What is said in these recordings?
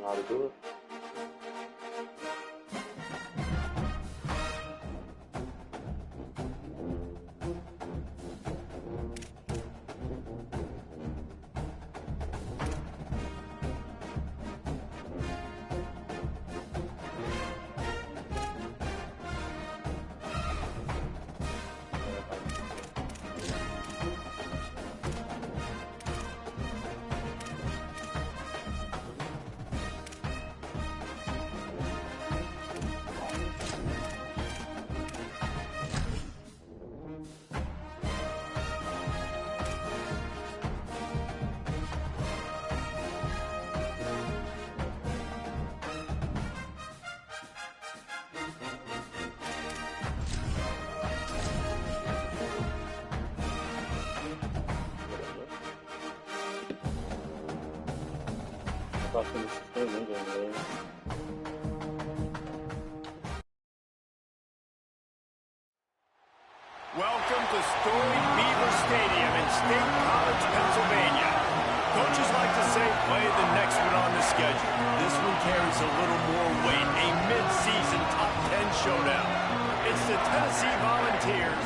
How to do it. Welcome to storied Beaver Stadium in State College, Pennsylvania. Coaches like to say, play the next one on the schedule. This one carries a little more weight, a mid-season top 10 showdown. It's the Tennessee Volunteers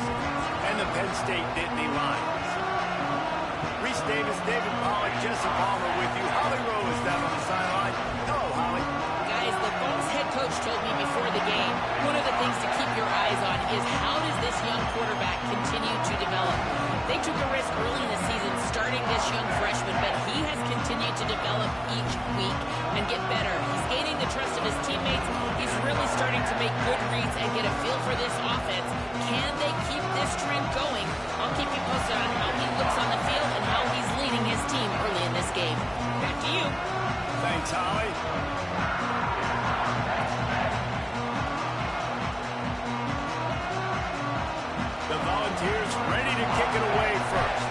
and the Penn State Nittany Lions. Reese Davis, David Pollack, Jesse Palmer with you. Holly Rowe is down on the sideline. Hello, Holly. Guys, the Vols head coach told me before the game, one of the things to keep your eyes on is how does this young quarterback continue to develop. They took a risk early in the season starting this young freshman, but he has continued to develop each week and get better. He's gaining the trust of his teammates. He's really starting to make good reads and get a feel for this offense. Can they keep this trend going? I'll keep you posted on how he looks on the field and how he's leading his team early in this game. Back to you. Thanks, Holly. The Volunteers ready to kick it away first.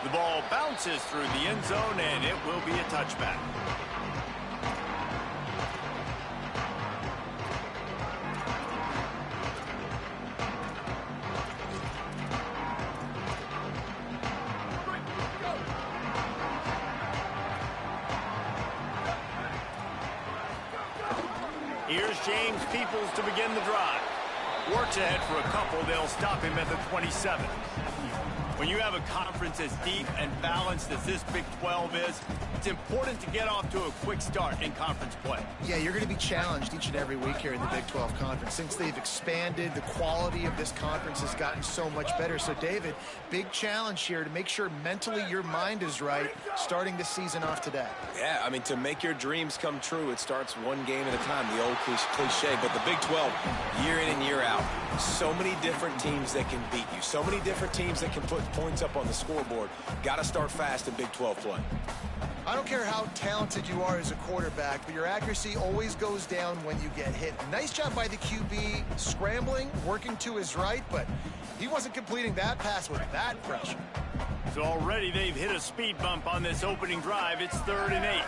The ball bounces through the end zone, and it will be a touchback. Here's James Peoples to begin the drive. Works ahead for a couple. They'll stop him at the 27. When you have a conference as deep and balanced as this Big 12 is, it's important to get off to a quick start in conference play. Yeah, you're going to be challenged each and every week here in the Big 12 Conference. Since they've expanded, the quality of this conference has gotten so much better. So, David, big challenge here to make sure mentally your mind is right starting this season off today. Yeah, I mean, to make your dreams come true, it starts one game at a time, the old cliche. But the Big 12, year in and year out, so many different teams that can beat you, so many different teams that can put points up on the scoreboard. Got to start fast in Big 12 play. I don't care how talented you are as a quarterback, but your accuracy always goes down when you get hit. Nice job by the QB scrambling, working to his right, but he wasn't completing that pass with that pressure. So already they've hit a speed bump on this opening drive. It's 3rd and 8.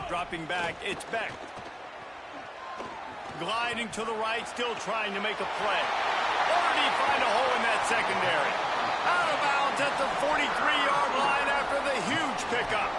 Dropping back, it's Beck. Gliding to the right, still trying to make a play. Or did he find a hole in that secondary? Out of bounds at the 43-yard line after the huge pickup.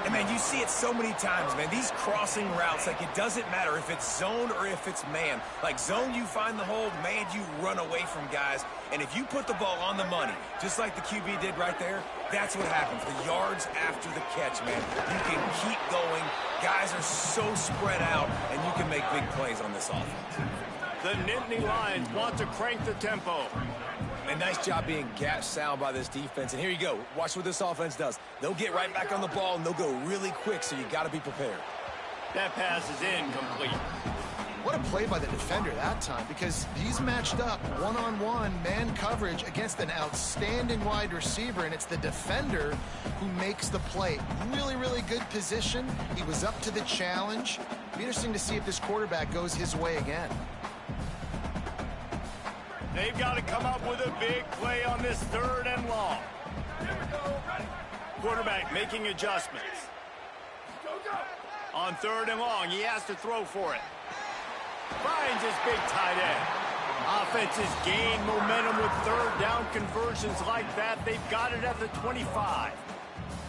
And, man, you see it so many times, man. These crossing routes, like, it doesn't matter if it's zone or if it's man. Like, zone, you find the hole. Man, you run away from guys. And if you put the ball on the money, just like the QB did right there, that's what happens. The yards after the catch, man. You can keep going. Guys are so spread out, and you can make big plays on this offense. The Nittany Lions want to crank the tempo. And nice job being gapped sound by this defense. And here you go. Watch what this offense does. They'll get right back on the ball, and they'll go really quick, so you got to be prepared. That pass is incomplete. What a play by the defender that time, because he's matched up one-on-one man coverage against an outstanding wide receiver, and it's the defender who makes the play. Really, really good position. He was up to the challenge. Be interesting to see if this quarterback goes his way again. They've got to come up with a big play on this 3rd and long. Quarterback making adjustments. On 3rd and long, he has to throw for it. Finds his big tight end. Offenses gain momentum with 3rd down conversions like that. They've got it at the 25.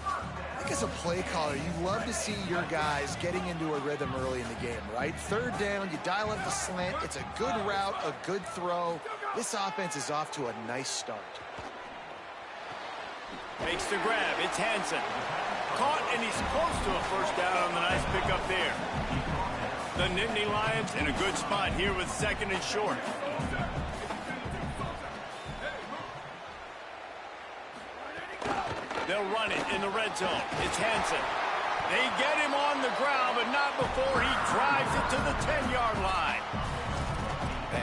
I think as a play caller, you love to see your guys getting into a rhythm early in the game, right? 3rd down, you dial up the slant. It's a good route, a good throw. This offense is off to a nice start. Makes the grab. It's Hansen. Caught, and he's close to a 1st down on the nice pickup there. The Nittany Lions in a good spot here with 2nd and short. They'll run it in the red zone. It's Hansen. They get him on the ground, but not before he drives it to the 10-yard line.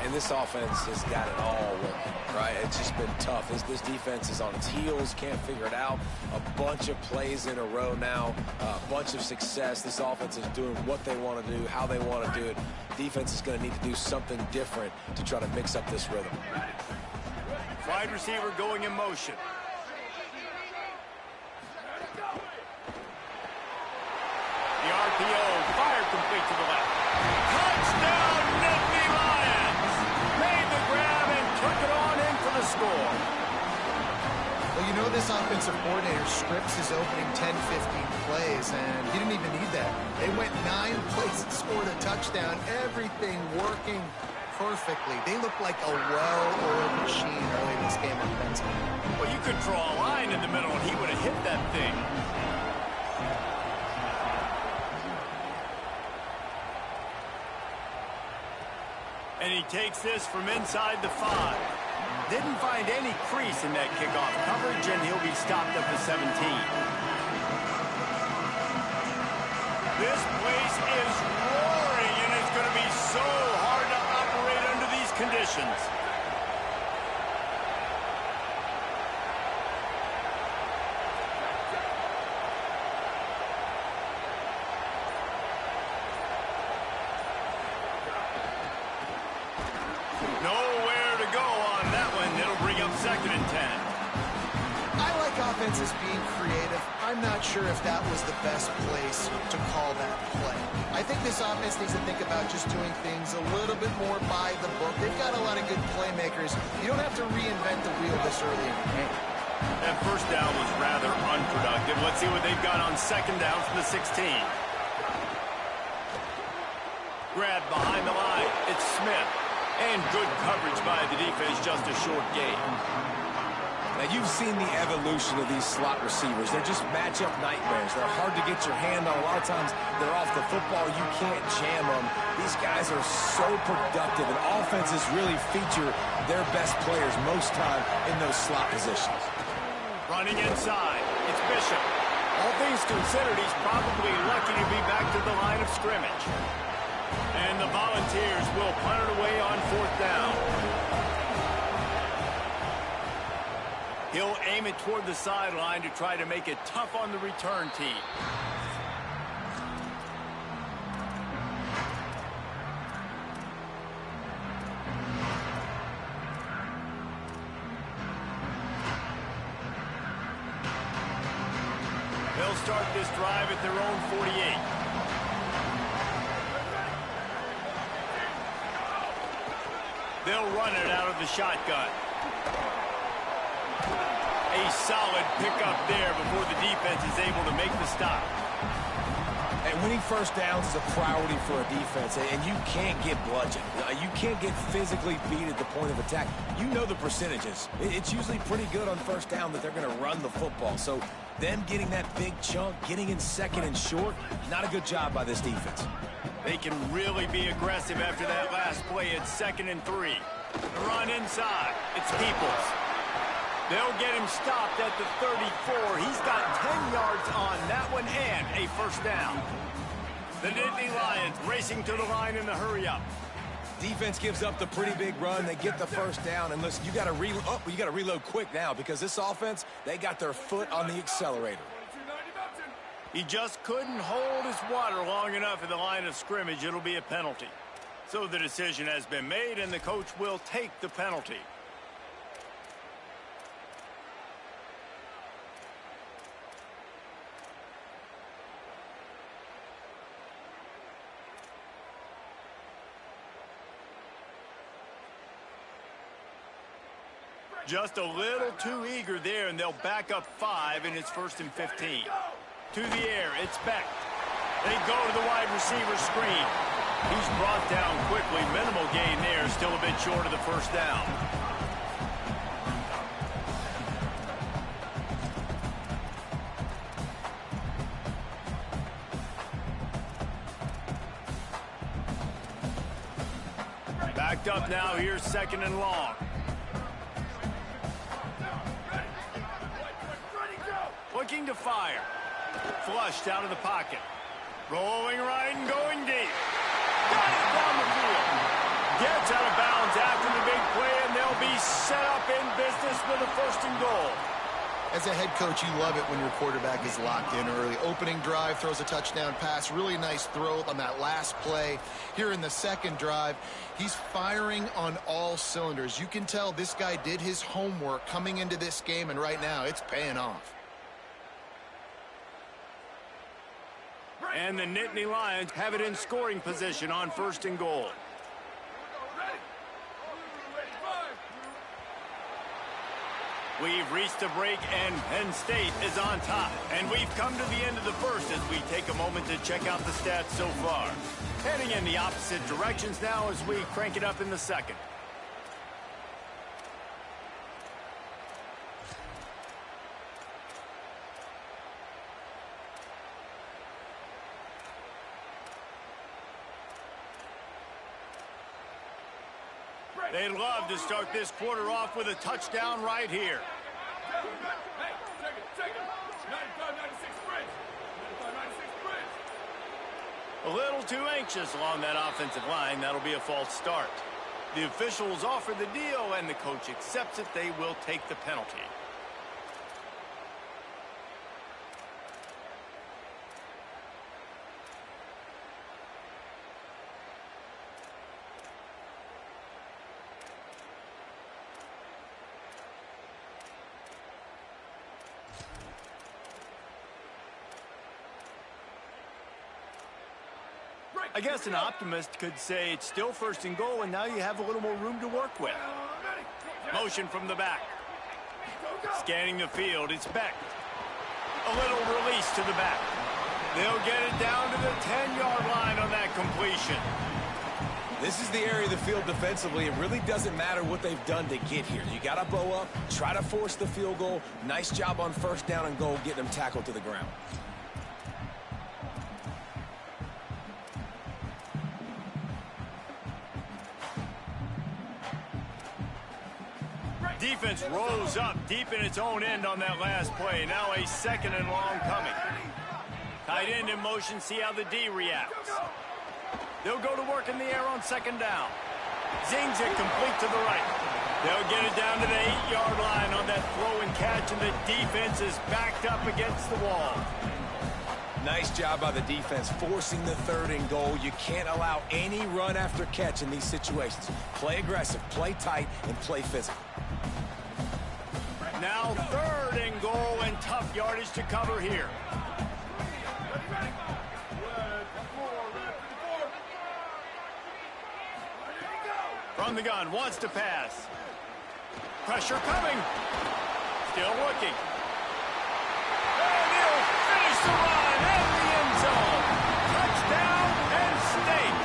And this offense has got it all working, right? It's just been tough. This defense is on its heels, can't figure it out. A bunch of plays in a row now, a bunch of success. This offense is doing what they want to do, how they want to do it. Defense is going to need to do something different to try to mix up this rhythm. Wide receiver going in motion. The RPO, fire complete to the left. Touchdown, Nittany Lions! Made the grab and took it on in for the score. Well, you know this offensive coordinator scripts his opening 10, 15 plays, and he didn't even need that. They went 9 plays and scored a touchdown. Everything working perfectly. They look like a well-oiled machine early in this game on Penn St. Well, you could draw a line in the middle, and he would have hit that thing. And he takes this from inside the 5. Didn't find any crease in that kickoff coverage, and he'll be stopped at the 17. This place is roaring, and it's going to be so hard to operate under these conditions. Nowhere to go on that one. It'll bring up 2nd and 10. I like offenses being creative. I'm not sure if that was the best place to call that play. I think this offense needs to think about just doing things a little bit more by the book. They've got a lot of good playmakers. You don't have to reinvent the wheel this early in the game. That 1st down was rather unproductive. Let's see what they've got on 2nd down from the 16. Grab behind the line. It's Smith. And good coverage by the defense, just a short gain. Now, you've seen the evolution of these slot receivers. They're just matchup nightmares. They're hard to get your hand on. A lot of times, they're off the football. You can't jam them. These guys are so productive, and offenses really feature their best players most time in those slot positions. Running inside. It's Bishop. All things considered, he's probably lucky to be back to the line of scrimmage. And the Volunteers will punt it away on 4th down. He'll aim it toward the sideline to try to make it tough on the return team. They'll start this drive at their own 48. They'll run it out of the shotgun. A solid pickup there before the defense is able to make the stop. And winning 1st downs is a priority for a defense, and you can't get bludgeoned. You can't get physically beat at the point of attack. You know the percentages. It's usually pretty good on 1st down that they're going to run the football. So them getting that big chunk, getting in 2nd and short, not a good job by this defense. They can really be aggressive after that last play. It's 2nd and 3. The run inside. It's Peoples. They'll get him stopped at the 34. He's got 10 yards on that one and a 1st down. The Nittany Lions racing to the line in the hurry-up. Defense gives up the pretty big run. They get the first down. And listen, you got to reload quick now because this offense, they got their foot on the accelerator. He just couldn't hold his water long enough at the line of scrimmage. It'll be a penalty. So the decision has been made, and the coach will take the penalty. Just a little too eager there, and they'll back up 5, and it's 1st and 15. To the air, it's Beck. They go to the wide receiver screen. He's brought down quickly. Minimal gain there, still a bit short of the first down. Backed up now, here's 2nd and long. Looking to fire. Flushed out of the pocket. Rolling right and going deep. Got it down the field. Gets out of bounds after the big play, and they'll be set up in business with a 1st and goal. As a head coach, you love it when your quarterback is locked in early. Opening drive, throws a touchdown pass. Really nice throw on that last play. Here in the 2nd drive, he's firing on all cylinders. You can tell this guy did his homework coming into this game, and right now it's paying off. And the Nittany Lions have it in scoring position on 1st and goal. We've reached a break, and Penn State is on top. And we've come to the end of the first as we take a moment to check out the stats so far. Heading in the opposite directions now as we crank it up in the 2nd. They'd love to start this quarter off with a touchdown right here. A little too anxious along that offensive line. That'll be a false start. The officials offer the deal, and the coach accepts it. They will take the penalty. I guess an optimist could say it's still 1st and goal, and now you have a little more room to work with. Motion from the back. Scanning the field, it's Beck. A little release to the back. They'll get it down to the 10-yard line on that completion. This is the area of the field defensively. It really doesn't matter what they've done to get here. You got to bow up, try to force the field goal. Nice job on 1st down and goal, getting them tackled to the ground. Defense rose up deep in its own end on that last play. Now a 2nd and long coming. Tight end in motion, see how the D reacts. They'll go to work in the air on 2nd down. Zings it complete to the right. They'll get it down to the 8-yard line on that throw and catch, and the defense is backed up against the wall. Nice job by the defense forcing the 3rd and goal. You can't allow any run after catch in these situations. Play aggressive, play tight, and play physical. Now 3rd and goal, and tough yardage to cover here. From the gun, wants to pass. Pressure coming. Still looking. And he'll finish the run in the end zone. Touchdown, Penn State.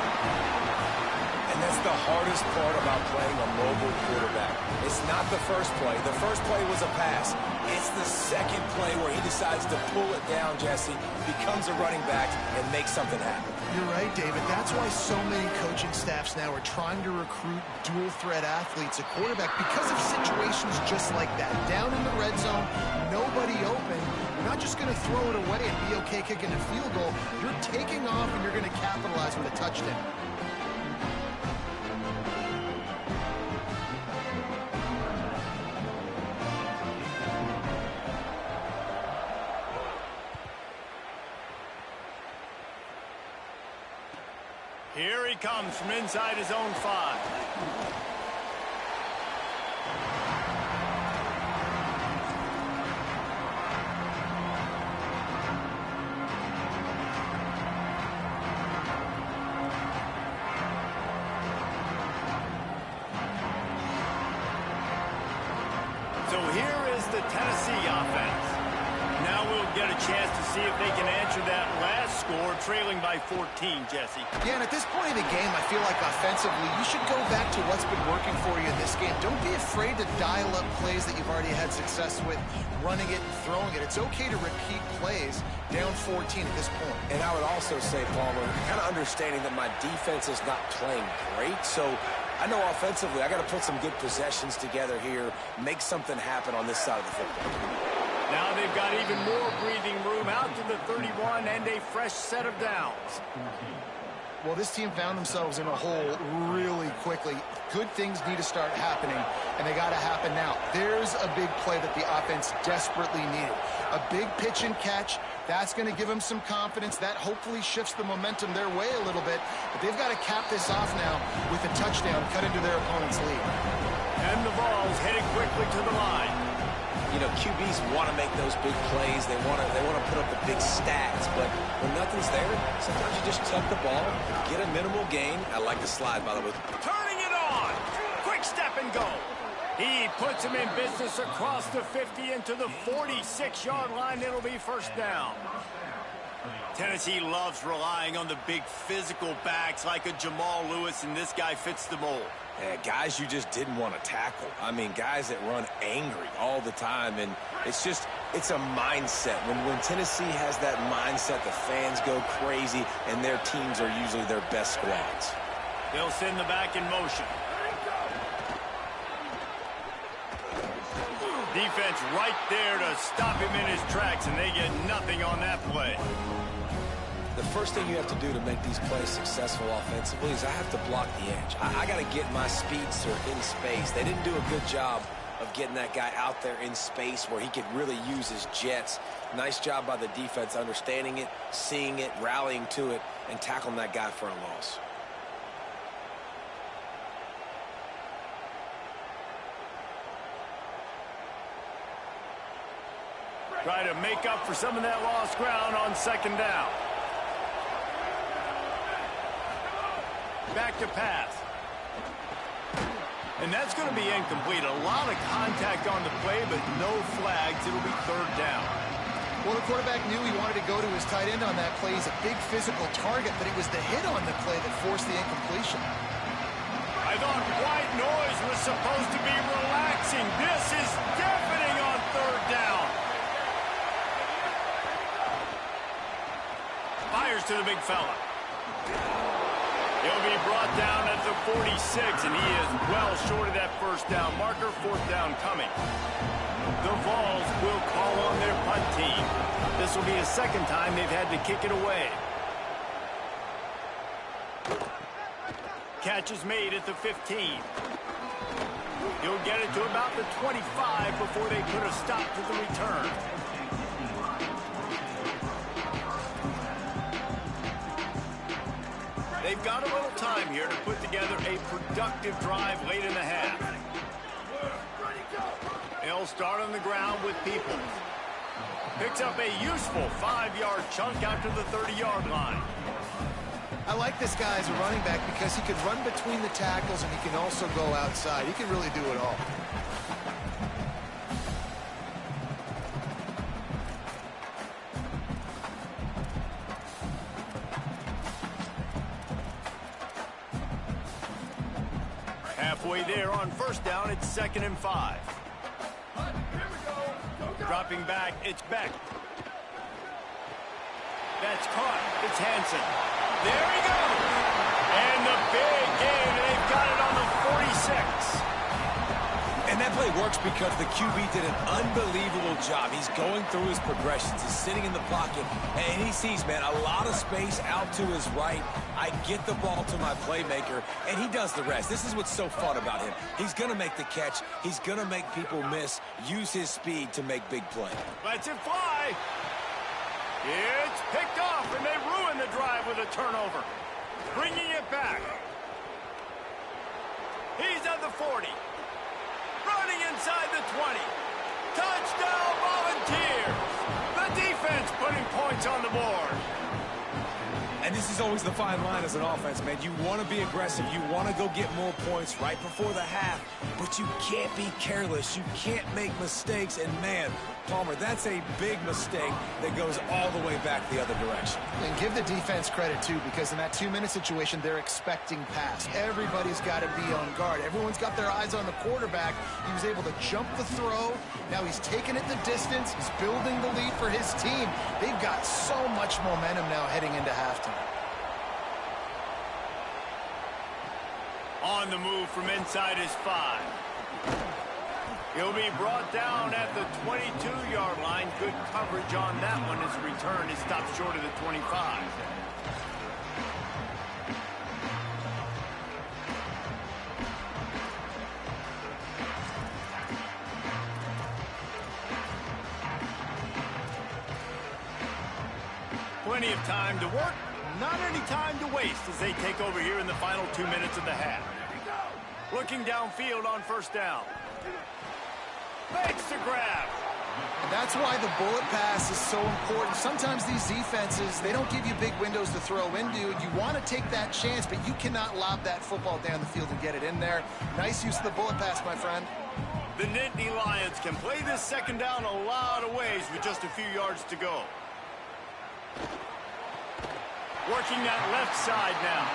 And that's the hardest part about playing a mobile quarterback. It's not the first play. The first play was a pass. It's the 2nd play where he decides to pull it down, Jesse, becomes a running back, and makes something happen. You're right, David. That's why so many coaching staffs now are trying to recruit dual-threat athletes at quarterback because of situations just like that. Down in the red zone, nobody open. You're not just going to throw it away and be okay kicking a field goal. You're taking off and you're going to capitalize with a touchdown. Here he comes from inside his own 5. So here is the Tennessee offense. Now we'll get a chance to see if they can answer that last score, trailing by 14, Jesse. Yeah, and at this point in the game, I feel like offensively, you should go back to what's been working for you in this game. Don't be afraid to dial up plays that you've already had success with, running it and throwing it. It's okay to repeat plays down 14 at this point. And I would also say, Palmer, kind of understanding that my defense is not playing great, so I know offensively I got to put some good possessions together here, make something happen on this side of the football. Now they've got even more breathing room out to the 31 and a fresh set of downs. Well, this team found themselves in a hole really quickly. Good things need to start happening, and they got to happen now. There's a big play that the offense desperately needed. A big pitch and catch. That's going to give them some confidence. That hopefully shifts the momentum their way a little bit. But they've got to cap this off now with a touchdown cut into their opponent's lead. And the ball's headed quickly to the line. You know, QBs want to make those big plays. They want to put up the big stats. But when nothing's there, sometimes you just tuck the ball, get a minimal gain. I like the slide, by the way. Turning it on. Quick step and go. He puts him in business across the 50 into the 46-yard line. It'll be first down. Tennessee loves relying on the big physical backs like a Jamal Lewis, and this guy fits the mold. Yeah, guys you just didn't want to tackle. I mean, guys that run angry all the time, and it's a mindset. When Tennessee has that mindset, the fans go crazy, and their teams are usually their best squads. They'll send the back in motion. Defense right there to stop him in his tracks, and they get nothing on that play. The first thing you have to do to make these plays successful offensively is I have to block the edge. I got to get my speedster in space. They didn't do a good job of getting that guy out there in space where he could really use his jets. Nice job by the defense understanding it, seeing it, rallying to it, and tackling that guy for a loss. Try to make up for some of that lost ground on second down. Back to pass. And that's going to be incomplete. A lot of contact on the play, but no flags. It'll be third down. Well, the quarterback knew he wanted to go to his tight end on that play. He's a big physical target, but it was the hit on the play that forced the incompletion. I thought white noise was supposed to be relaxing. This is deafening on third down. Fires to the big fella. He'll be brought down at the 46, and he is well short of that first down marker. Fourth down coming. The Vols will call on their punt team. This will be the second time they've had to kick it away. Catch is made at the 15. He'll get it to about the 25 before they put a stop to the return. They've got a little time here to put together a productive drive late in the half. They'll start on the ground with Peoples. Picks up a useful 5-yard chunk out to the 30-yard line. I like this guy as a running back because he can run between the tackles and he can also go outside. He can really do it all. Halfway there on first down, it's 2nd and 5. Dropping back, it's Beck. That's caught. It's Hansen. There he goes. And the big game, and they've got it on the 46. And that play works because the QB did an unbelievable job. He's going through his progressions. He's sitting in the pocket, and he sees, man, a lot of space out to his right. I get the ball to my playmaker, and he does the rest. This is what's so fun about him. He's going to make the catch. He's going to make people miss, use his speed to make big play. Lets it fly. It's picked off, and they ruin the drive with a turnover. Bringing it back. He's at the 40. Running inside the 20. Touchdown, Volunteers. The defense putting points on the board. And this is always the fine line as an offense, man. You want to be aggressive. You want to go get more points right before the half, but you can't be careless. You can't make mistakes. And, man, Palmer, that's a big mistake that goes all the way back the other direction. And give the defense credit, too, because in that 2-minute situation, they're expecting pass. Everybody's got to be on guard. Everyone's got their eyes on the quarterback. He was able to jump the throw. Now he's taking it the distance. He's building the lead for his team. They've got so much momentum now heading into halftime. On the move from inside his 5. He'll be brought down at the 22-yard line. Good coverage on that one. His return is stopped short of the 25. Plenty of time to work, not any time to waste as they take over here in the final 2 minutes of the half. Looking downfield on first down. Makes the grab. And that's why the bullet pass is so important. Sometimes these defenses, they don't give you big windows to throw into. You want to take that chance, but you cannot lob that football down the field and get it in there. Nice use of the bullet pass, my friend. The Nittany Lions can play this second down a lot of ways with just a few yards to go. Working that left side now.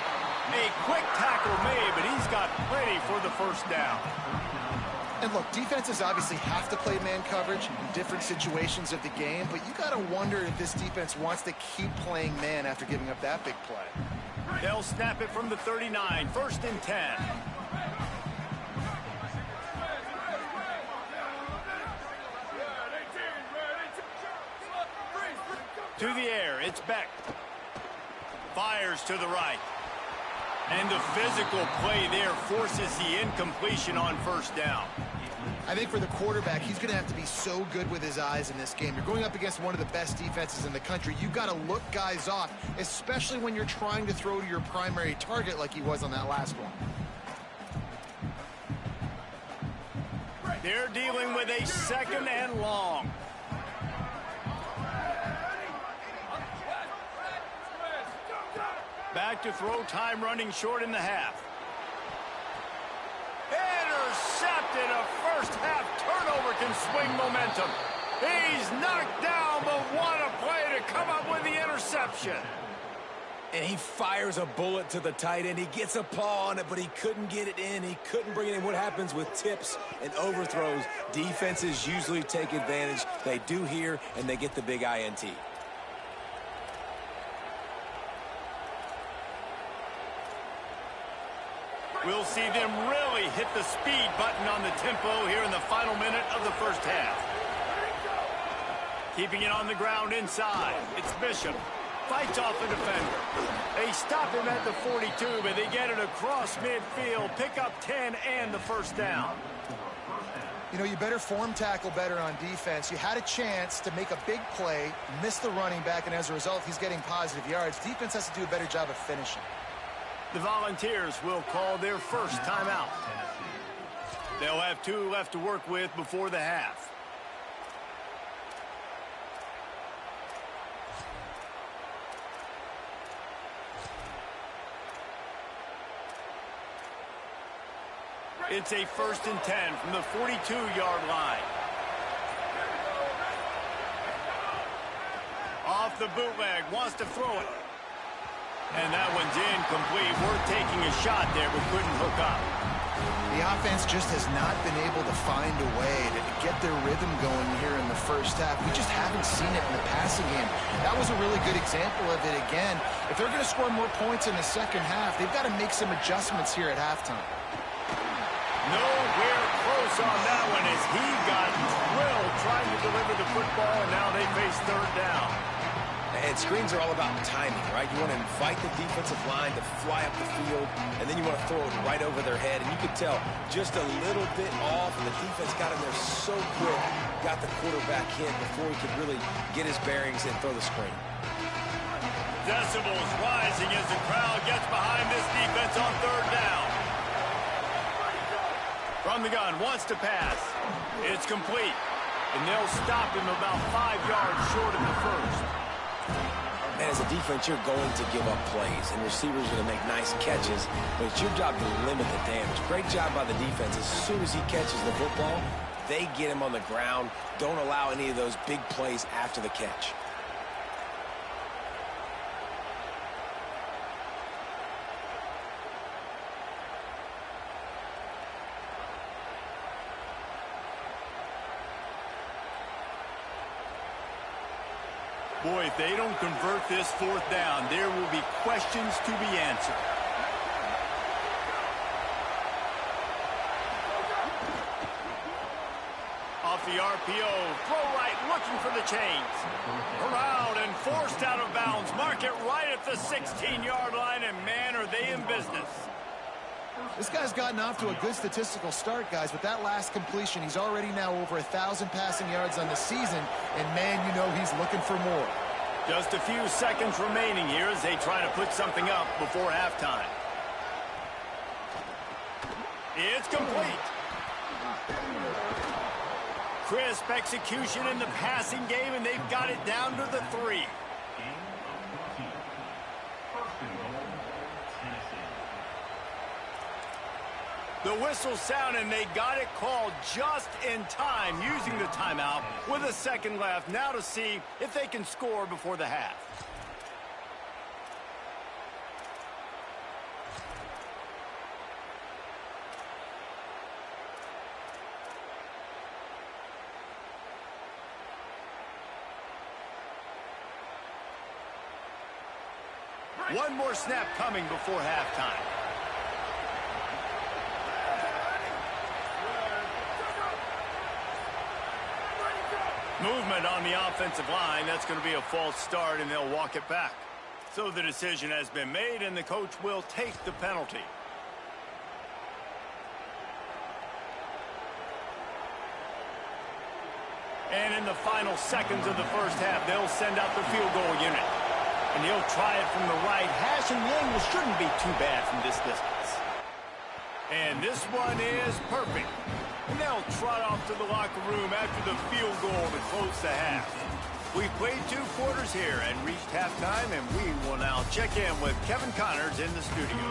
A quick tackle made, but he's got plenty for the first down. And look, defenses obviously have to play man coverage in different situations of the game, but you got to wonder if this defense wants to keep playing man after giving up that big play. They'll snap it from the 39, 1st and 10. To the air, it's Beck. Fires to the right. And the physical play there forces the incompletion on first down. I think for the quarterback, he's going to have to be so good with his eyes in this game. You're going up against one of the best defenses in the country. You've got to look guys off, especially when you're trying to throw to your primary target like he was on that last one. They're dealing with a 2nd and long. Back to throw, time running short in the half. Intercepted. A first half turnover can swing momentum. He's knocked down, but what a play to come up with the interception. And he fires a bullet to the tight end. He gets a paw on it, but he couldn't get it in. He couldn't bring it in. What happens with tips and overthrows? Defenses usually take advantage. They do here, and they get the big INT. We'll see them really hit the speed button on the tempo here in the final minute of the first half. Keeping it on the ground inside. It's Bishop. Fights off the defender. They stop him at the 42, but they get it across midfield. Pick up 10 and the first down. You know, you better form tackle better on defense. You had a chance to make a big play, miss the running back, and as a result, he's getting positive yards. Defense has to do a better job of finishing. The Volunteers will call their first timeout. They'll have 2 left to work with before the half. It's a 1st and 10 from the 42-yard line. Off the bootleg, wants to throw it. And that one's incomplete. We're taking a shot there, but couldn't hook up. The offense just has not been able to find a way to get their rhythm going here in the first half. We just haven't seen it in the passing game. That was a really good example of it again. If they're going to score more points in the second half, they've got to make some adjustments here at halftime. Nowhere close saw that one as he got drilled trying to deliver the football, and now they face third down. And screens are all about timing, right? You want to invite the defensive line to fly up the field, and then you want to throw it right over their head. And you could tell just a little bit off, and the defense got in there so quick, got the quarterback hit before he could really get his bearings and throw the screen. Decibels rising as the crowd gets behind this defense on third down. From the gun, wants to pass. It's complete, and they'll stop him about 5 yards short of the first. And as a defense, you're going to give up plays, and receivers are going to make nice catches, but it's your job to limit the damage. Great job by the defense. As soon as he catches the football, they get him on the ground. Don't allow any of those big plays after the catch. Boy, if they don't convert this fourth down, there will be questions to be answered. Off the RPO, throw right, looking for the chains. Around and forced out of bounds. Mark it right at the 16-yard line, and man, are they in business. This guy's gotten off to a good statistical start, guys. With that last completion, he's already now over 1,000 passing yards on the season, and man, you know he's looking for more. Just a few seconds remaining here as they try to put something up before halftime. It's complete. Crisp execution in the passing game, and they've got it down to the 3. The whistle sound, and they got it called just in time, using the timeout with a second left. Now to see if they can score before the half. One more snap coming before halftime. Movement on the offensive line. That's going to be a false start, and they'll walk it back. So the decision has been made, and the coach will take the penalty. And in the final seconds of the first half, they'll send out the field goal unit. And he'll try it from the right hash, and the angle shouldn't be too bad from this distance. And this one is perfect. And they'll trot off to the locker room after the field goal to close the half. We've played 2 quarters here and reached halftime, and we will now check in with Kevin Connors in the studio.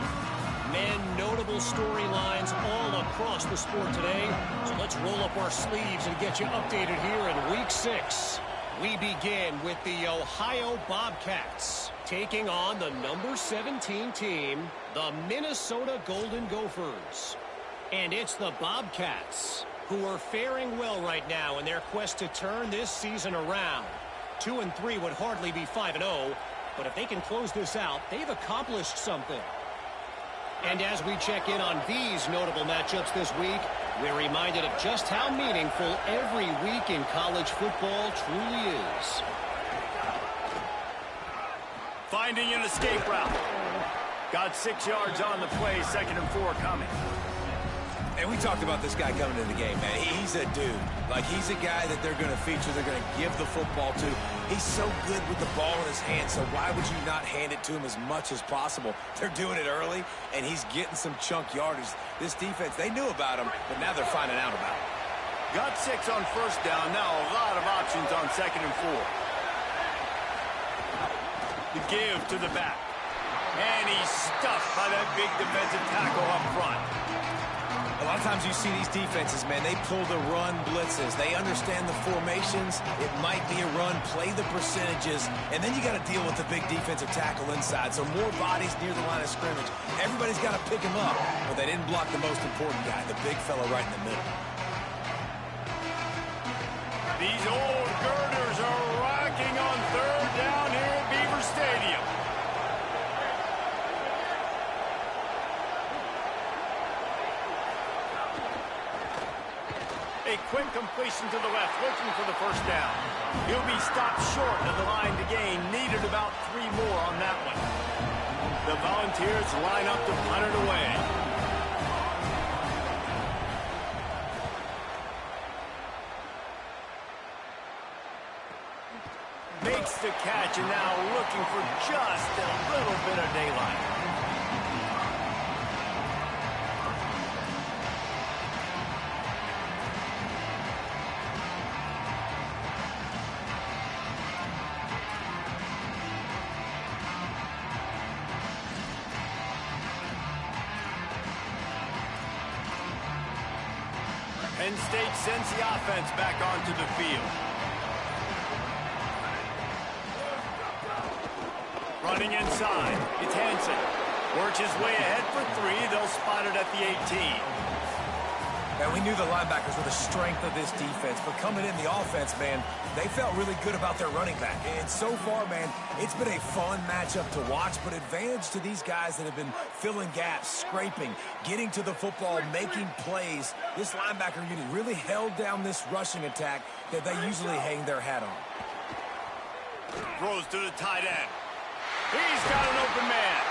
Man, notable storylines all across the sport today. So let's roll up our sleeves and get you updated here in Week 6. We begin with the Ohio Bobcats taking on the number 17 team, the Minnesota Golden Gophers. And it's the Bobcats who are faring well right now in their quest to turn this season around. 2-3 would hardly be 5-0, but if they can close this out, they've accomplished something. And as we check in on these notable matchups this week, we're reminded of just how meaningful every week in college football truly is. Finding an escape route. Got 6 yards on the play, 2nd and 4 coming. And we talked about this guy coming into the game, man. He's a dude. Like, he's a guy that they're going to feature, they're going to give the football to. He's so good with the ball in his hand, so why would you not hand it to him as much as possible? They're doing it early, and he's getting some chunk yardage. This defense, they knew about him, but now they're finding out about him. Got 6 on first down. Now a lot of options on 2nd and 4. The give to the back. And he's stuffed by that big defensive tackle up front. A lot of times you see these defenses, man, they pull the run blitzes. They understand the formations. It might be a run, play the percentages, and then you got to deal with the big defensive tackle inside. So more bodies near the line of scrimmage. Everybody's got to pick him up, but they didn't block the most important guy, the big fella right in the middle. These old girders are rocking on 3rd down here at Beaver Stadium. a quick completion to the left, looking for the first down. He'll be stopped short of the line to gain. Needed about 3 more on that one. The Volunteers line up to punt it away. Makes the catch, and now looking for just a little bit of daylight. Penn State sends the offense back onto the field. Running inside, it's Hansen. Works his way ahead for 3. They'll spot it at the 18. And we knew the linebackers were the strength of this defense, but coming in the offense, man, they felt really good about their running back. And so far, man, it's been a fun matchup to watch, but advantage to these guys that have been filling gaps, scraping, getting to the football, making plays. This linebacker unit really held down this rushing attack that they usually hang their hat on. Throws to the tight end. He's got an open man.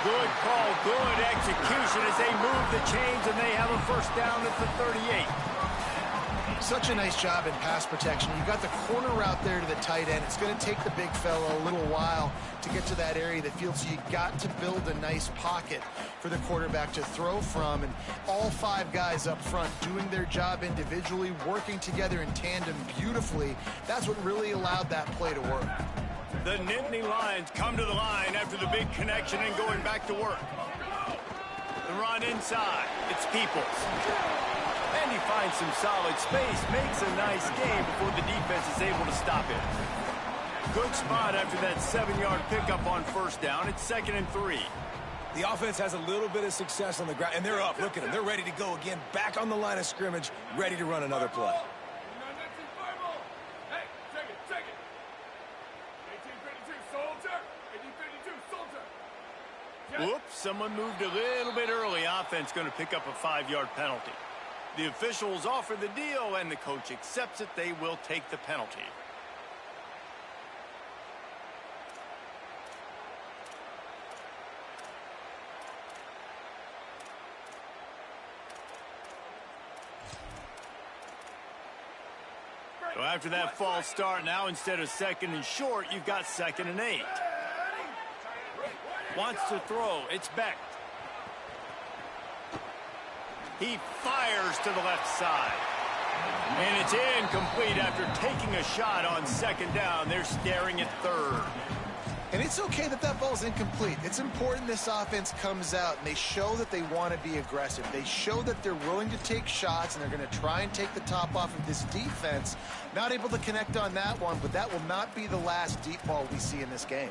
Good call, good execution as they move the chains, and they have a first down at the 38. Such a nice job in pass protection. You got the corner route there to the tight end. It's going to take the big fella a little while to get to that area of the field, so you got to build a nice pocket for the quarterback to throw from. And all 5 guys up front doing their job individually, working together in tandem beautifully. That's what really allowed that play to work. The Nittany Lions come to the line after the big connection and going back to work. The run inside. It's Peoples. And he finds some solid space, makes a nice game before the defense is able to stop him. Good spot after that 7-yard pickup on first down. It's 2nd and 3. The offense has a little bit of success on the ground, and they're up. Look at them. They're ready to go again, back on the line of scrimmage, ready to run another play. Whoops, someone moved a little bit early. Offense going to pick up a 5-yard penalty. The officials offer the deal, and the coach accepts it. They will take the penalty. So after that false start, now instead of 2nd and short, you've got 2nd and 8. Wants to throw. It's Beck. He fires to the left side. And it's incomplete after taking a shot on 2nd down. They're staring at 3rd. And it's okay that that ball's incomplete. It's important this offense comes out and they show that they want to be aggressive. They show that they're willing to take shots and they're going to try and take the top off of this defense. Not able to connect on that one, but that will not be the last deep ball we see in this game.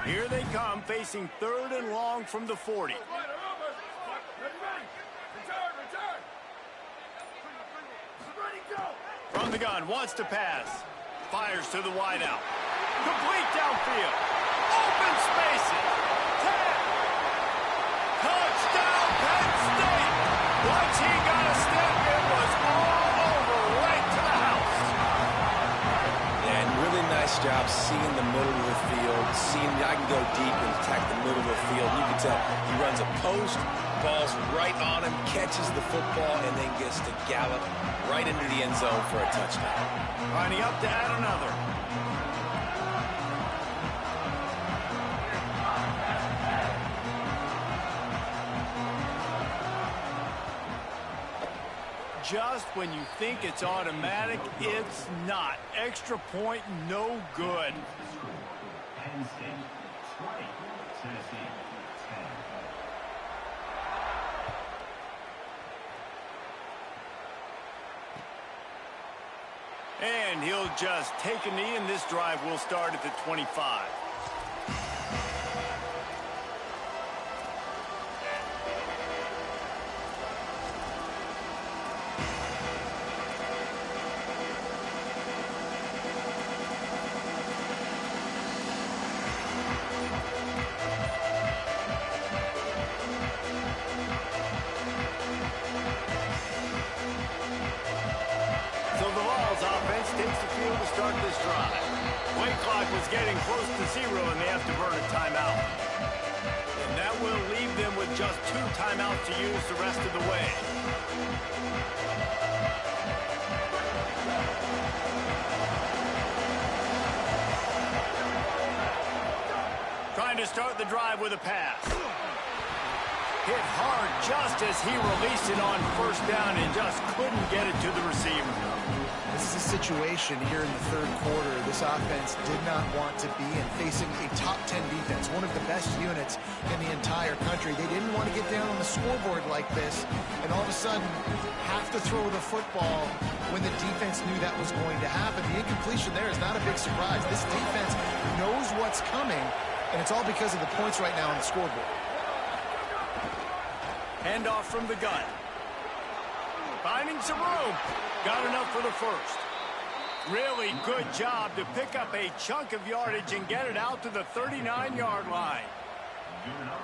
Here they come, facing 3rd and long from the 40. From the gun, wants to pass. Fires to the wideout. Complete downfield. Open spaces. 10. Touchdown, Penn State. Once he got a step, it was all over, right to the house. And really nice job seeing the middle of the field, seeing I can go deep and attack the middle of the field. You can tell he runs a post, ball's right on him, catches the football, and then gets to gallop right into the end zone for a touchdown. Lining up to add another. Just when you think it's automatic, it's not. Extra point, no good. Penn State 20, Tennessee 10. And he'll just take a knee, and this drive will start at the 25. takes the field to start this drive. Play clock was getting close to 0, and they have to burn a timeout. And that will leave them with just 2 timeouts to use the rest of the way. Trying to start the drive with a pass. Hit hard just as he released it on first down and just couldn't get it to the receiver. This is a situation here in the third quarter this offense did not want to be in, facing a top 10 defense, one of the best units in the entire country. They didn't want to get down on the scoreboard like this and all of a sudden have to throw the football when the defense knew that was going to happen. The incompletion there is not a big surprise. This defense knows what's coming, and it's all because of the points right now on the scoreboard. Handoff from the gun. Finding some room. Got enough for the first. Really good job to pick up a chunk of yardage and get it out to the 39-yard line.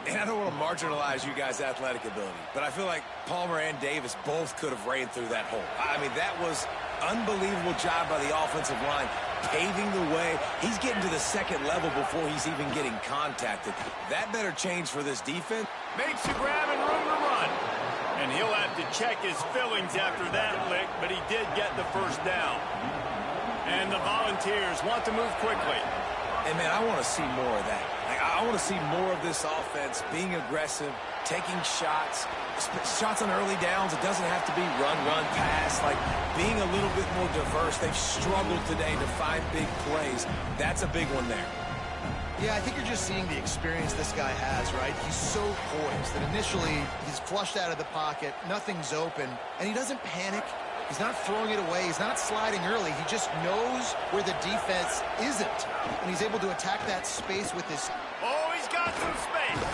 And I don't want to marginalize you guys' athletic ability, but I feel like Palmer and Davis both could have ran through that hole. I mean, that was unbelievable job by the offensive line, paving the way. He's getting to the second level before he's even getting contacted. That better change for this defense. Makes a grab and room to run. And he'll have to check his fillings after that lick, but he did get the first down. And the Volunteers want to move quickly. And, man, I want to see more of that. I want to see more of this offense being aggressive, taking shots on early downs. It doesn't have to be run, pass. Like, being a little bit more diverse. They've struggled today to find big plays. That's a big one there. Yeah, I think you're just seeing the experience this guy has, right? He's so poised that initially he's flushed out of the pocket, nothing's open, and he doesn't panic. He's not throwing it away. He's not sliding early. He just knows where the defense isn't, and he's able to attack that space with his... Oh, he's got some space.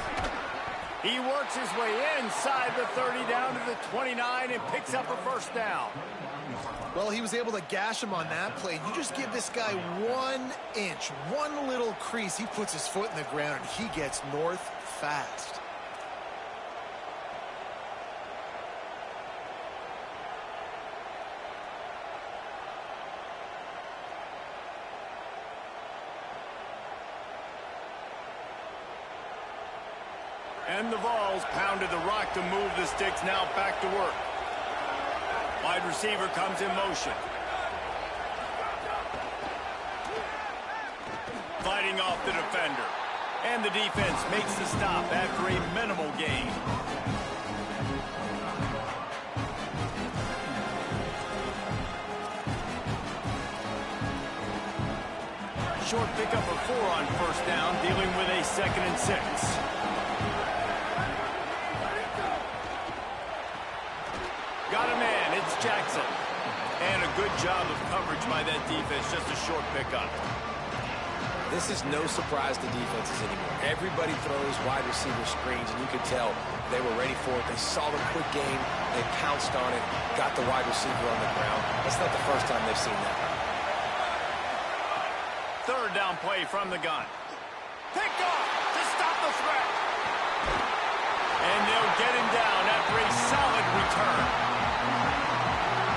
He works his way inside the 30 down to the 29 and picks up a first down. Well, he was able to gash him on that play. You just give this guy 1 inch, one little crease. He puts his foot in the ground, and he gets north fast. And the Vols pounded the rock to move the sticks, now back to work. Wide receiver comes in motion. Fighting off the defender. And the defense makes the stop after a minimal gain. Short pickup of 4 on first down, dealing with a 2nd and 6. Got a man, it's Jackson. And a good job of coverage by that defense, just a short pickup. This is no surprise to defenses anymore. Everybody throws wide receiver screens, and you could tell they were ready for it. They saw the quick game, they pounced on it, got the wide receiver on the ground. That's not the first time they've seen that. Third down play from the gun. Picked off to stop the threat. And they'll get him down after a solid return.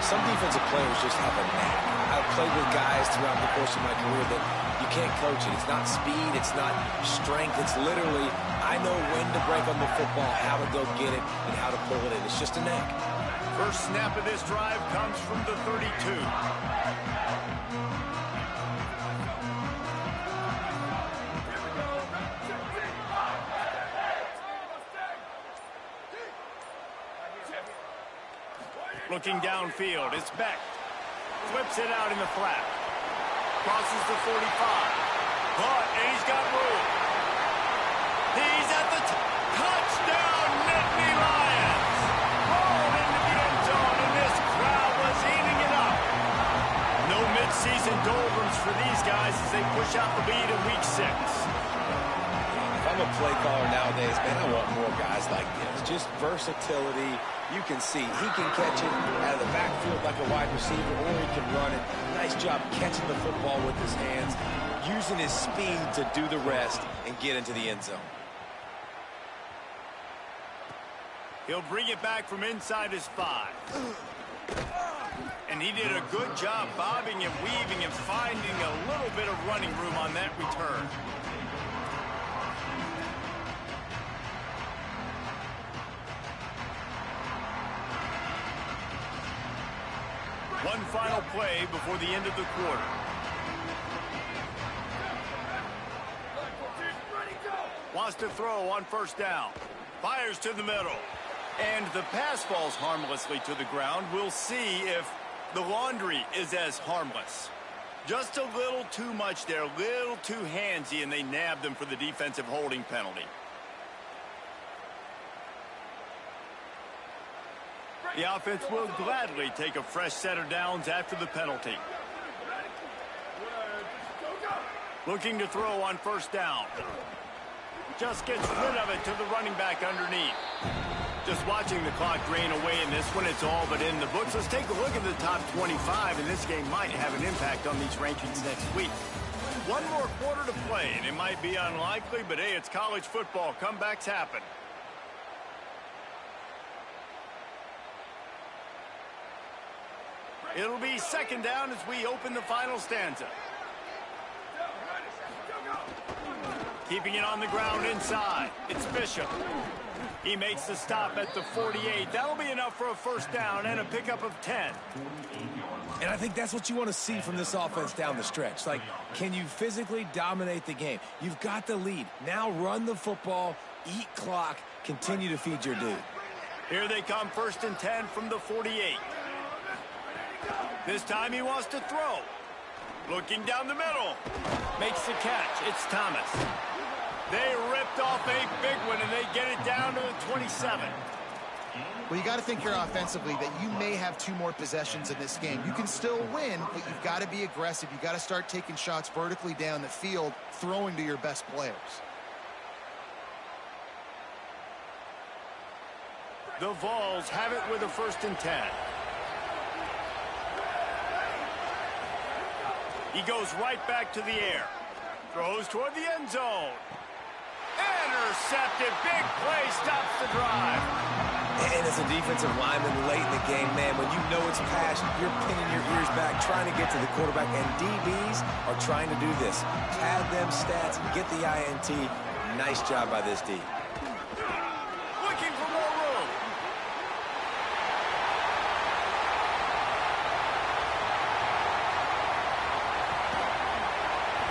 Some defensive players just have a knack. I've played with guys throughout the course of my career that you can't coach it. It's not speed, it's not strength. It's literally, I know when to break on the football, how to go get it, and how to pull it in. It's just a knack. First snap of this drive comes from the 32. Looking downfield, it's Beck. Flips it out in the flat. Crosses the 45. Caught, and he's got room. He's at the touchdown, Nittany Lions. Rolled into the end zone, and this crowd was eating it up. No midseason doldrums for these guys as they push out the lead in Week 6. If I'm a play caller nowadays, man, I want more guys like this. Just versatility. You can see he can catch it out of the backfield like a wide receiver, or he can run it. Nice job catching the football with his hands, using his speed to do the rest and get into the end zone. He'll bring it back from inside his 5. And he did a good job bobbing and weaving and finding a little bit of running room on that return. One final play before the end of the quarter. Wants to throw on first down. Fires to the middle. And the pass falls harmlessly to the ground. We'll see if the laundry is as harmless. Just a little too much there, a little too handsy, and they nabbed them for the defensive holding penalty. The offense will gladly take a fresh set of downs after the penalty. Looking to throw on first down. Just gets rid of it to the running back underneath. Just watching the clock drain away in this one, it's all but in the books. Let's take a look at the top 25, and this game might have an impact on these rankings next week. One more quarter to play, and it might be unlikely, but hey, it's college football. Comebacks happen. It'll be second down as we open the final stanza. Keeping it on the ground inside. It's Bishop. He makes the stop at the 48. That'll be enough for a first down and a pickup of 10. And I think that's what you want to see from this offense down the stretch. Like, can you physically dominate the game? You've got the lead. Now run the football, eat clock, continue to feed your dude. Here they come, first and 10 from the 48. This time he wants to throw. Looking down the middle. Makes the catch. It's Thomas. They ripped off a big one, and they get it down to the 27. Well, you got to think here offensively that you may have 2 more possessions in this game. You can still win, but you've got to be aggressive. You've got to start taking shots vertically down the field, throwing to your best players. The Vols have it with a first and 10. He goes right back to the air. Throws toward the end zone. Intercepted. Big play. Stops the drive. And as a defensive lineman late in the game, man, when you know it's pass, you're pinning your ears back, trying to get to the quarterback. And DBs are trying to do this. Pad them stats, get the INT. Nice job by this D. Looking for more room.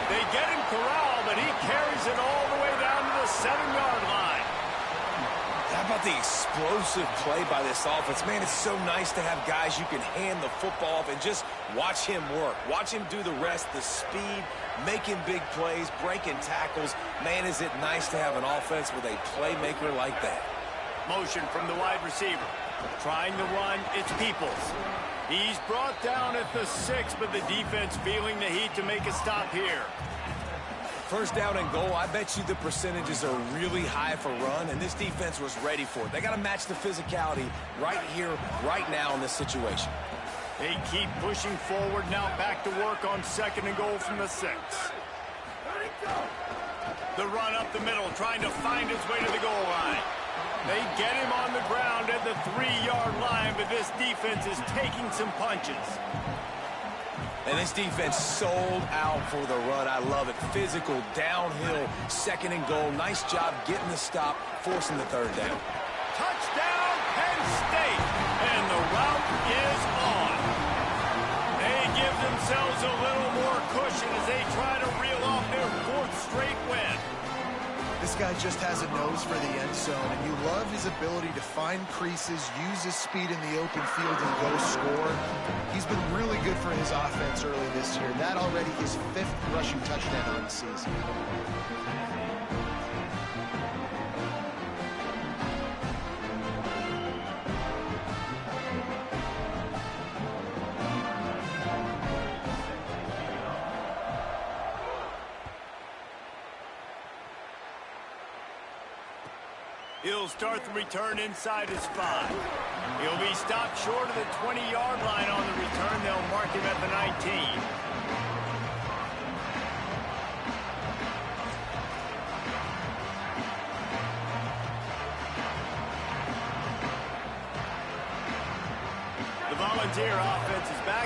They get him corralled, but he carries it all the way down to the 7-yard line. How about the explosive play by this offense? Man, it's so nice to have guys you can hand the football off and just watch him work. Watch him do the rest, the speed, making big plays, breaking tackles. Man, is it nice to have an offense with a playmaker like that. Motion from the wide receiver. Trying to run, it's Peoples. He's brought down at the 6, but the defense feeling the heat to make a stop here. First down and goal, I bet you the percentages are really high for run, and this defense was ready for it. They got to match the physicality right here, right now in this situation. They keep pushing forward, now back to work on second and goal from the 6. The run up the middle, trying to find his way to the goal line. They get him on the ground at the 3-yard line, but this defense is taking some punches. And this defense sold out for the run. I love it. Physical, downhill, second and goal. Nice job getting the stop, forcing the third down. Touchdown, Penn State. And the route is on. They give themselves a little more cushion as they try to reel off their 4th straight win. This guy just has a nose for the end zone, and you love his ability to find creases, use his speed in the open field, and go score. He's been really good for his offense early this year. That already his 5th rushing touchdown on the season. He'll start the return inside his 5. He'll be stopped short of the 20-yard line on the return. They'll mark him at the 19. The Volunteer offense is back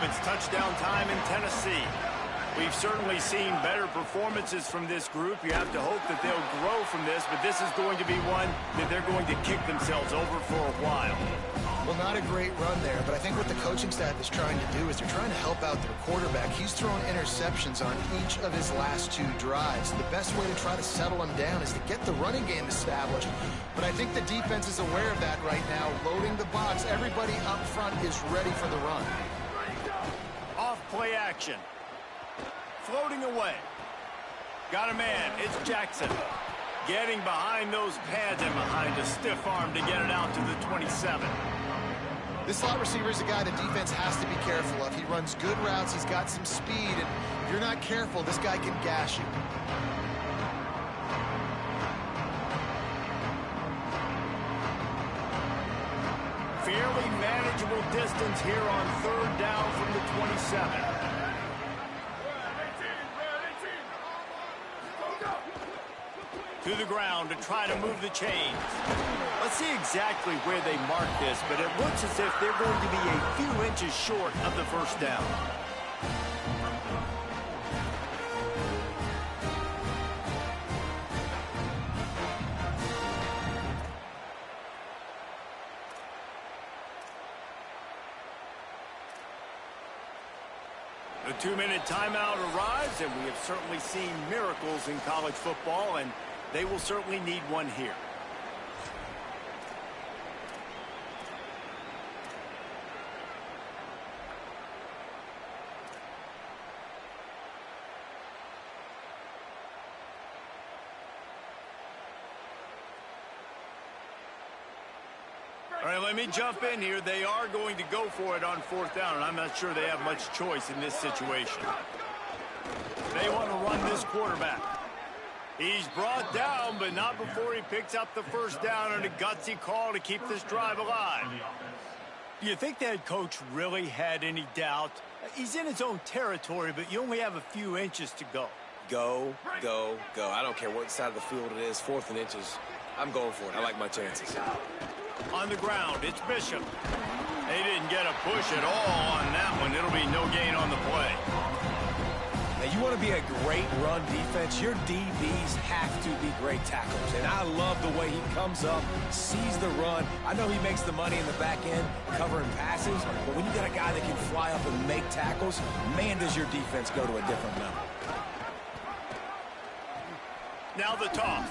It's touchdown time in Tennessee. We've certainly seen better performances from this group. You have to hope that they'll grow from this, but this is going to be one that they're going to kick themselves over for a while. Well, not a great run there, but I think what the coaching staff is trying to do is they're trying to help out their quarterback. He's thrown interceptions on each of his last 2 drives. The best way to try to settle him down is to get the running game established. But I think the defense is aware of that right now, loading the box. Everybody up front is ready for the run. Off play action. Floating away. Got a man. It's Jackson. Getting behind those pads and behind a stiff arm to get it out to the 27. This slot receiver is a guy the defense has to be careful of. He runs good routes. He's got some speed. And if you're not careful, this guy can gash you. Fairly manageable distance here on 3rd down from the 27. To the ground to try to move the chains. Let's see exactly where they mark this, but it looks as if they're going to be a few inches short of the 1st down. The 2-minute timeout arrives, and we have certainly seen miracles in college football, and they will certainly need one here. All right, let me jump in here. They are going to go for it on 4th down, and I'm not sure they have much choice in this situation. They want to run this quarterback. He's brought down, but not before he picks up the 1st down and a gutsy call to keep this drive alive. Do you think the head coach really had any doubt? He's in his own territory, but you only have a few inches to go. Go, go, go. I don't care what side of the field it is, 4th and inches. I'm going for it. I like my chances. On the ground, it's Bishop. They didn't get a push at all on that one. It'll be no gain on the play. Now, you want to be a great run defense, your DBs have to be great tacklers. And I love the way he comes up, sees the run. I know he makes the money in the back end covering passes, but when you got a guy that can fly up and make tackles, man, does your defense go to a different level. Now the toss.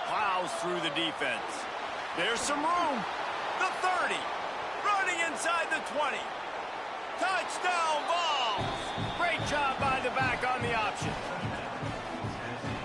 Plows through the defense. There's some room. The 30. Running inside the 20. Touchdown balls. Great job by the back on the option.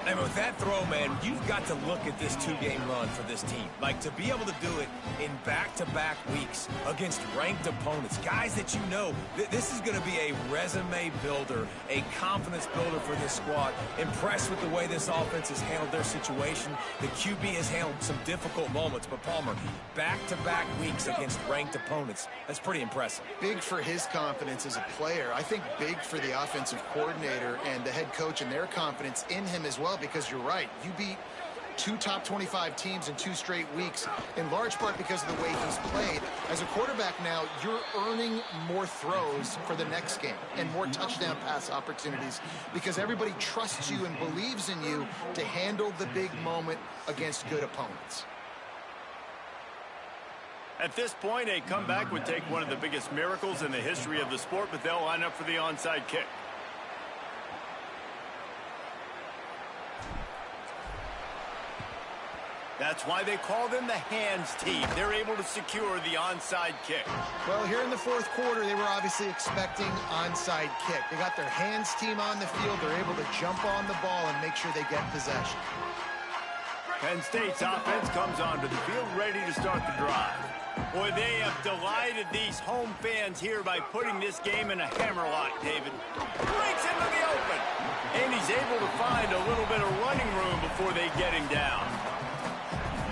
And with that throw, man, you've got to look at this 2-game run for this team. Like, to be able to do it in back-to-back weeks against ranked opponents, guys that you know, this is going to be a resume builder, a confidence builder for this squad. Impressed with the way this offense has handled their situation. The QB has handled some difficult moments, but Palmer, back-to-back weeks against ranked opponents, that's pretty impressive. Big for his confidence as a player. I think big for the offensive coordinator and the head coach and their confidence in him as well. Because you're right, you beat 2 top 25 teams in 2 straight weeks, in large part because of the way he's played. As a quarterback now, you're earning more throws for the next game and more touchdown pass opportunities because everybody trusts you and believes in you to handle the big moment against good opponents. At this point, a comeback would take one of the biggest miracles in the history of the sport, but they'll line up for the onside kick. That's why they call them the hands team. They're able to secure the onside kick. Well, here in the 4th quarter, they were obviously expecting onside kick. They got their hands team on the field. They're able to jump on the ball and make sure they get possession. Penn State's offense comes onto the field ready to start the drive. Boy, they have delighted these home fans here by putting this game in a hammerlock, David. Breaks into the open. And he's able to find a little bit of running room before they get him down.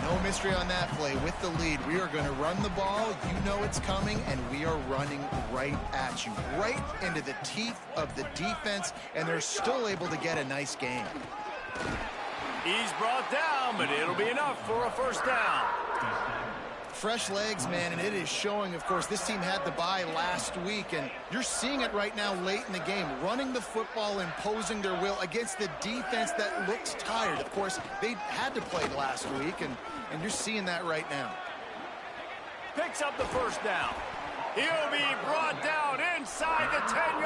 No mystery on that play. With the lead, we are going to run the ball. You know it's coming, and we are running right at you, right into the teeth of the defense, and they're still able to get a nice game. He's brought down, but it'll be enough for a 1st down. Fresh legs, man, and it is showing. Of course, this team had the bye last week, and you're seeing it right now late in the game, running the football, imposing their will against the defense that looks tired. Of course, they had to play last week, and you're seeing that right now. Picks up the first down. He'll be brought down inside the 10-yard